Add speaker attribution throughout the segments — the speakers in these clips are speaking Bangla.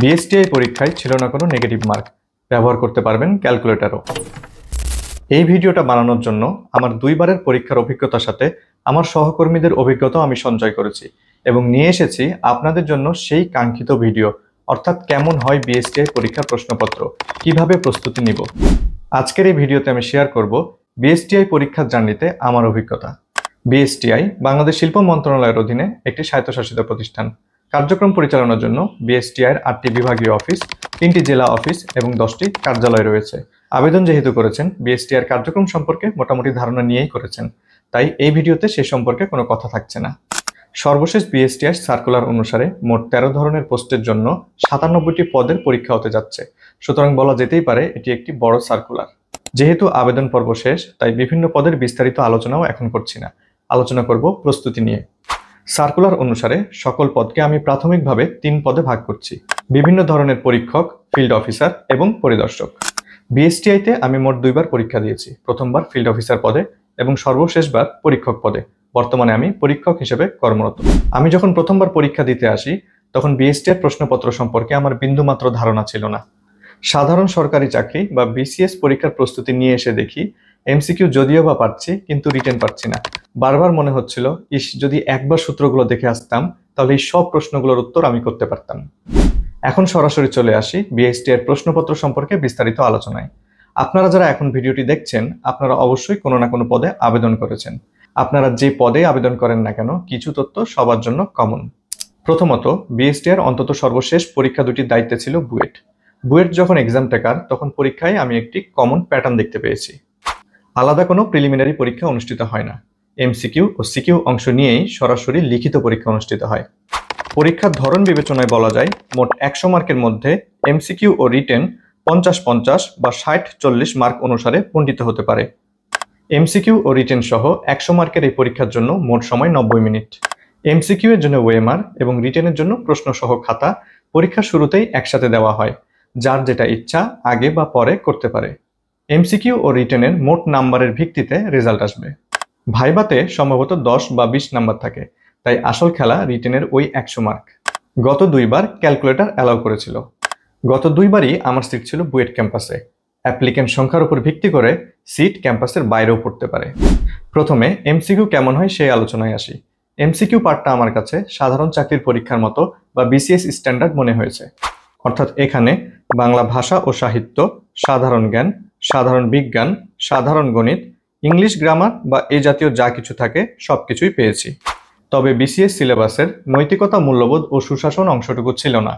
Speaker 1: বিএসটিআই পরীক্ষায় ছিল না কোনো নেগেটিভ মার্ক, ব্যবহার করতে পারবেন ক্যালকুলেটরও। এই ভিডিওটা বানানোর জন্য আমার দুইবারের পরীক্ষার অভিজ্ঞতার সাথে আমার সহকর্মীদের অভিজ্ঞতাও আমি সঞ্চয় করেছি এবং নিয়ে এসেছি আপনাদের জন্য সেই কাঙ্ক্ষিত ভিডিও, অর্থাৎ কেমন হয় বিএসটিআই পরীক্ষার প্রশ্নপত্র, কিভাবে প্রস্তুতি নিব। আজকের এই ভিডিওতে আমি শেয়ার করব বিএসটিআই পরীক্ষার জার্নিতে আমার অভিজ্ঞতা। বিএসটিআই বাংলাদেশ শিল্প মন্ত্রণালয়ের অধীনে একটি স্বায়ত্তশাসিত প্রতিষ্ঠান। কার্যক্রম পরিচালনার জন্য বিএসটিআইয়ের 8টি বিভাগীয় অফিস, 3টি জেলা অফিস এবং 10টি কার্যালয় রয়েছে। আবেদন যেহেতু করেছেন, বিএসটিআইয়ের কার্যক্রম সম্পর্কে মোটামুটি ধারণা নিয়েই করেছেন, তাই এই ভিডিওতে সে সম্পর্কে কোনো কথা থাকছে না। সর্বশেষ বিএসটিআই সার্কুলার অনুসারে মোট 13 ধরনের পোস্টের জন্য 97টি পদের পরীক্ষা হতে যাচ্ছে। সুতরাং বলা যেতেই পারে এটি একটি বড় সার্কুলার। যেহেতু আবেদন পর্ব শেষ, তাই বিভিন্ন পদের বিস্তারিত আলোচনাও এখন করছি না, আলোচনা করব প্রস্তুতি নিয়ে। সার্কুলার অনুসারে সকল পদকে আমি প্রাথমিকভাবে 3 পদে ভাগ করছি: বিভিন্ন ধরনের পরীক্ষক, ফিল্ড অফিসার এবং পরিদর্শক। বিএসটিআইতে আমি মোট 2বার পরীক্ষা দিয়েছি, প্রথমবার ফিল্ড অফিসার পদে এবং সর্বশেষবার পরীক্ষক পদে। বর্তমানে আমি পরীক্ষক হিসেবে কর্মরত। আমি যখন প্রথমবার পরীক্ষা দিতে আসি, তখন বিএসটিআই প্রশ্নপত্র সম্পর্কে আমার বিন্দুমাত্র ধারণা ছিল না। সাধারণ সরকারি চাকরি বা বিসিএস পরীক্ষার প্রস্তুতি নিয়ে এসে দেখি এমসিকিউ যদিও বা পারছি, কিন্তু রিটেন পারছি না। বারবার মনে হচ্ছিল, যদি একবার সূত্রগুলো দেখে আসতাম তাহলে এই সব প্রশ্নগুলোর উত্তর আমি করতে পারতাম। এখন সরাসরি চলে আসি বিএসটিআই প্রশ্নপত্র সম্পর্কে বিস্তারিত আলোচনায়। আপনারা যারা এখন ভিডিওটি দেখছেন, আপনারা অবশ্যই কোনো না কোনো পদে আবেদন করেছেন। আপনারা যে পদে আবেদন করেন না কেন, কিছু তথ্য সবার জন্য কমন। প্রথমত, বিএসটিআইয়ের অন্তত সর্বশেষ পরীক্ষা দুটির দায়িত্বে ছিল বুয়েট। বুয়েট যখন এক্সাম টেকার, তখন পরীক্ষায় আমি একটি কমন প্যাটার্ন দেখতে পেয়েছি। আলাদা কোনো প্রিলিমিনারি পরীক্ষা অনুষ্ঠিত হয় না, এমসিকিউ ও সিকিউ অংশ নিয়েই সরাসরি লিখিত পরীক্ষা অনুষ্ঠিত হয়। পরীক্ষার ধরন বিবেচনায় বলা যায়, মোট 100 মার্কের মধ্যে এমসিকিউ ও রিটেন 50-50 বা 60-40 মার্ক অনুসারে বণ্টিত হতে পারে। এমসিকিউ ও রিটেন সহ 100 মার্কের এই পরীক্ষার জন্য মোট সময় 90 মিনিট। এমসিকিউ এর জন্য ওএমআর এবং রিটেনের জন্য প্রশ্ন সহ খাতা পরীক্ষার শুরুতেই একসাথে দেওয়া হয়, যার যেটা ইচ্ছা আগে বা পরে করতে পারে। এমসিকিউ ও রিটেনের মোট নাম্বারের ভিত্তিতে রেজাল্ট আসবে। ভাইভাতে সম্ভবত 10 বা 20 নাম্বার থাকে, তাই আসল খেলা রিটেনের ওই 100 মার্ক। গত 2বার ক্যালকুলেটর অ্যালাউ করেছিল। গত 2বারই আমার সিট ছিল বুয়েট ক্যাম্পাসে। অ্যাপ্লিকেন্ট সংখ্যার উপর ভিত্তি করে সিট ক্যাম্পাসের বাইরেও পড়তে পারে। প্রথমে এমসিকিউ কেমন হয় সেই আলোচনায় আসি। এমসিকিউ পার্টটা আমার কাছে সাধারণ চাকরির পরীক্ষার মতো বা বিসিএস স্ট্যান্ডার্ড মনে হয়েছে। অর্থাৎ এখানে বাংলা ভাষা ও সাহিত্য, সাধারণ জ্ঞান, সাধারণ বিজ্ঞান, সাধারণ গণিত, ইংলিশ গ্রামার বা এই জাতীয় যা কিছু থাকে সবকিছুই পেয়েছি। তবে বিসিএস সিলেবাসের নৈতিকতা, মূল্যবোধ ও সুশাসন অংশটুকু ছিল না।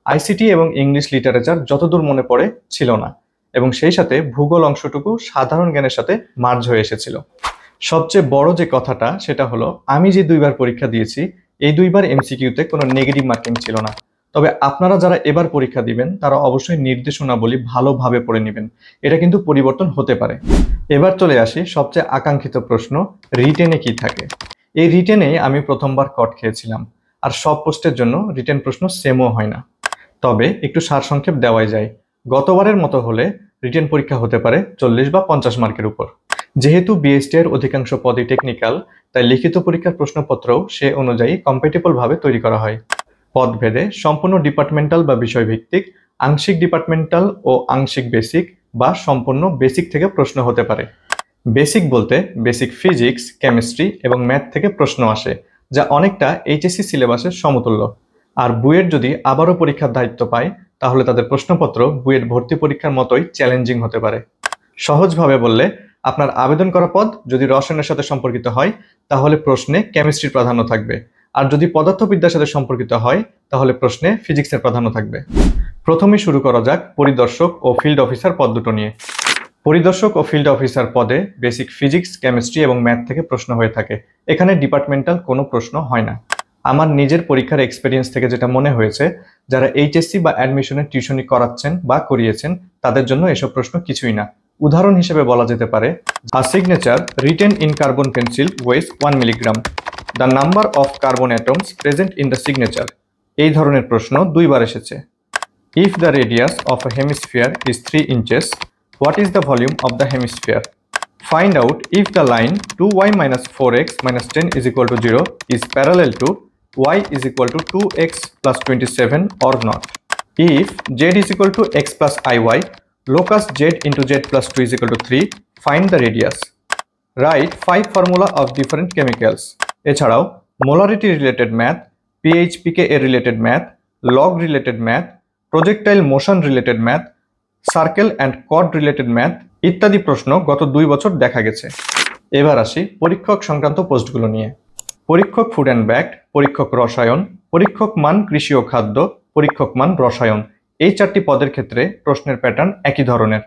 Speaker 1: আইসিটি এবং ইংলিশ লিটারেচার যতদূর মনে পড়ে ছিল না, এবং সেই সাথে ভূগোল অংশটুকু সাধারণ জ্ঞানের সাথে মার্জ হয়ে এসেছিল। সবচেয়ে বড় যে কথাটা, সেটা হলো আমি যে 2বার পরীক্ষা দিয়েছি, এই 2বার এমসিকিউতে কোনো নেগেটিভ মার্কিং ছিল না। তবে আপনারা যারা এবার পরীক্ষা দিবেন, তারা অবশ্যই নির্দেশনাবলী ভালোভাবে পড়ে নেবেন। এটা কিন্তু পরিবর্তন হতে পারে। এবার চলে আসি সবচেয়ে আকাঙ্ক্ষিত প্রশ্ন, রিটেনে কি থাকে। এই রিটেনে আমি প্রথমবার কট খেয়েছিলাম, আর সব পোস্টের জন্য রিটেন প্রশ্ন সেমও হয় না। তবে একটু সারসংক্ষেপ দেওয়াই যায়। গতবারের মতো হলে রিটেন পরীক্ষা হতে পারে 40 বা 50 মার্কের উপর। যেহেতু বিএসটিআইয়ের অধিকাংশ পদই টেকনিক্যাল, তাই লিখিত পরীক্ষার প্রশ্নপত্রও সে অনুযায়ী কম্প্যাটিবল ভাবে তৈরি করা হয়। পদভেদে সম্পূর্ণ ডিপার্টমেন্টাল বা বিষয়ভিত্তিক, আংশিক ডিপার্টমেন্টাল ও আংশিক বেসিক বা সম্পূর্ণ বেসিক থেকে প্রশ্ন হতে পারে। বেসিক বলতে বেসিক ফিজিক্স, কেমিস্ট্রি এবং ম্যাথ থেকে প্রশ্ন আসে, যা অনেকটা এইচএসসি সিলেবাসের সমতুল্য। আর বুয়েট যদি আবারও পরীক্ষার দায়িত্ব পায়, তাহলে তাদের প্রশ্নপত্র বুয়েট ভর্তি পরীক্ষার মতোই চ্যালেঞ্জিং হতে পারে। সহজভাবে বললে, আপনার আবেদন করা পদ যদি রসায়নের সাথে সম্পর্কিত হয়, তাহলে প্রশ্নে কেমিস্ট্রির প্রাধান্য থাকবে, আর যদি পদার্থবিদ্যার সাথে সম্পর্কিত হয়, তাহলে প্রশ্নে ফিজিক্সের প্রাধান্য থাকবে। প্রথমে শুরু করা যাক পরিদর্শক ও ফিল্ড অফিসার পদ দুটো নিয়ে। পরিদর্শক ও ফিল্ড অফিসার পদে বেসিক ফিজিক্স, কেমিস্ট্রি এবং ম্যাথ থেকে প্রশ্ন হয়ে থাকে। এখানে ডিপার্টমেন্টাল কোনো প্রশ্ন হয় না। আমার নিজের পরীক্ষার এক্সপিরিয়েন্স থেকে যেটা মনে হয়েছে, যারা এইচএসসি বা অ্যাডমিশনের টিউশনি করাচ্ছেন বা করিয়েছেন, তাদের জন্য এসব প্রশ্ন কিছুই না। উদাহরণ হিসেবে বলা যেতে পারে, a signature written in carbon pencil weighs 1 milligram, the number of carbon atoms present in the signature. এই ধরনের প্রশ্ন 2বার এসেছে। If the radius of a hemisphere is 3 inches, what is the volume of the hemisphere? Find out if the line 2y minus 4x minus 10 is equal to 0 is parallel to y is equal to 2x plus 27 or not. If z is equal to x plus iy, locus z into z plus 2 is equal to 3, find the radius. Write 5 formula of different chemicals. এছাড়াও molarity related math, pH pKa related math, log related math, projectile motion related math, circle and chord related math ইত্যাদি প্রশ্ন গত 2 বছর দেখা গেছে। এবার আসি পরীক্ষক সংক্রান্ত পোস্টগুলো নিয়ে। পরীক্ষক ফুড অ্যান্ড ব্যাক্ট, পরীক্ষক রসায়ন, পরীক্ষক মান কৃষি ও খাদ্য, পরীক্ষক মান রসায়ন, এই 4টি পদের ক্ষেত্রে প্রশ্নের প্যাটার্ন একই ধরনের।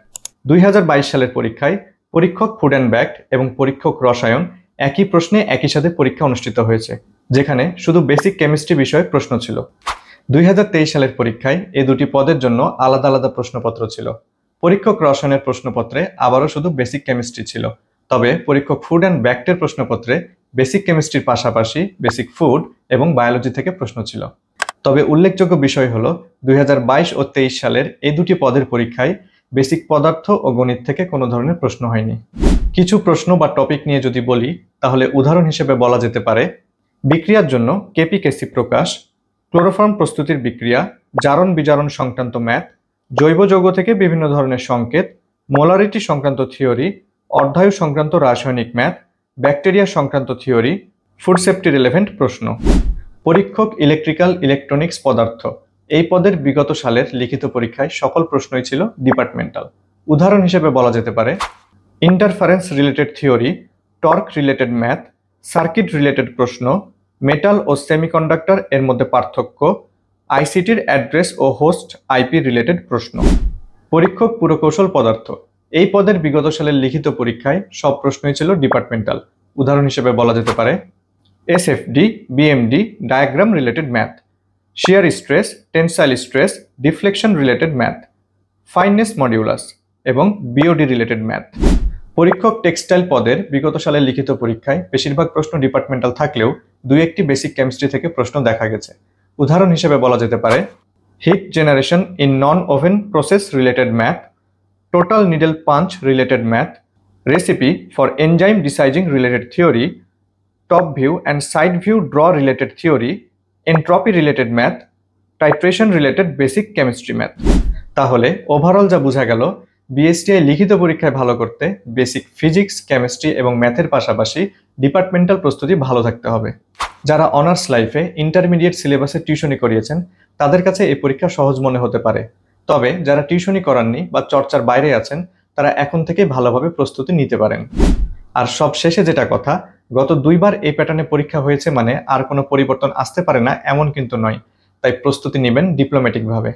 Speaker 1: 2022 সালের পরীক্ষায় পরীক্ষক ফুড অ্যান্ড ব্যাক্ট এবং পরীক্ষক রসায়ন একই প্রশ্নে একই সাথে পরীক্ষা অনুষ্ঠিত হয়েছে, যেখানে শুধু বেসিক কেমিস্ট্রি বিষয়ে প্রশ্ন ছিল। 2023 সালের পরীক্ষায় এই দুটি পদের জন্য আলাদা আলাদা প্রশ্নপত্র ছিল। পরীক্ষক রসায়নের প্রশ্নপত্রে আবারও শুধু বেসিক কেমিস্ট্রি ছিল, তবে পরীক্ষক ফুড অ্যান্ড ব্যাক্টের প্রশ্নপত্রে বেসিক কেমিস্ট্রির পাশাপাশি বেসিক ফুড এবং বায়োলজি থেকে প্রশ্ন ছিল। তবে উল্লেখযোগ্য বিষয় হলো 2022 ও 23 সালের এই দুটি পদের পরীক্ষায় বেসিক পদার্থ ও গণিত থেকে কোনো ধরনের প্রশ্ন হয়নি। কিছু প্রশ্ন বা টপিক নিয়ে যদি বলি, তাহলে উদাহরণ হিসেবে বলা যেতে পারে বিক্রিয়ার জন্য কেপি-কেসি প্রকাশ, ক্লোরোফর্ম প্রস্তুতির বিক্রিয়া, জারণ বিজারণ সংক্রান্ত ম্যাথ, জৈব যৌগ থেকে বিভিন্ন ধরনের সংকেত, মোলারিটি সংক্রান্ত থিওরি, অর্ধায়ু সংক্রান্ত রাসায়নিক ম্যাথ, ব্যাকটেরিয়া সংক্রান্ত থিওরি, ফুড সেফটি রিলেভেন্ট প্রশ্ন। পরীক্ষক ইলেকট্রিক্যাল ইলেকট্রনিক্স পদার্থ, এই পদের বিগত সালের লিখিত পরীক্ষায় সকল প্রশ্নই ছিল ডিপার্টমেন্টাল। উদাহরণ হিসেবে বলা যেতে পারে interference related theory, torque related math, circuit related প্রশ্ন, মেটাল ও সেমিকন্ডাক্টর এর মধ্যে পার্থক্য, আইসিটির অ্যাড্রেস ও হোস্ট আইপি রিলেটেড প্রশ্ন। পরীক্ষক পুরকৌশল পদার্থ, এই পদের বিগত সালের লিখিত পরীক্ষায় সব প্রশ্নই ছিল ডিপার্টমেন্টাল। উদাহরণ হিসেবে বলা যেতে পারে SFD, BMD, diagram related math, shear stress, tensile stress, deflection related math, fineness modulus এবং বিওডি রিলেটেড ম্যাথ। পরীক্ষক টেক্সটাইল পদের বিগত সালের লিখিত পরীক্ষায় বেশিরভাগ প্রশ্ন ডিপার্টমেন্টাল থাকলেও 2-1টি বেসিক কেমিস্ট্রি থেকে প্রশ্ন দেখা গেছে। উদাহরণ হিসেবে বলা যেতে পারে heat generation in non oven process related math, total needle punch related math, recipe for enzyme desizing related theory, top view and side view draw related theory, entropy related math, titration related basic chemistry math. তাহলে ওভারঅল যা বোঝা গেল, বিএসটিআই লিখিত পরীক্ষায় ভালো করতে বেসিক ফিজিক্স, কেমিস্ট্রি এবং ম্যাথের পাশাপাশি ডিপার্টমেন্টাল প্রস্তুতি ভালো থাকতে হবে। যারা অনার্স লাইফে ইন্টারমিডিয়েট সিলেবাসে টিউশনি করিয়েছেন, তাদের কাছে এই পরীক্ষা সহজ মনে হতে পারে। তবে যারা টিউশনি করাননি বা চর্চার বাইরে আছেন, তারা এখন থেকে ভালোভাবে প্রস্তুতি নিতে পারেন। আর সব শেষে যেটা কথা, গত 2 বার এই প্যাটার্নে পরীক্ষা হয়েছে মানে আর কোনো পরিবর্তন আসতে পারে না এমন কিন্তু নয়, তাই প্রস্তুতি নেবেন ডিপ্লোম্যাটিকভাবে।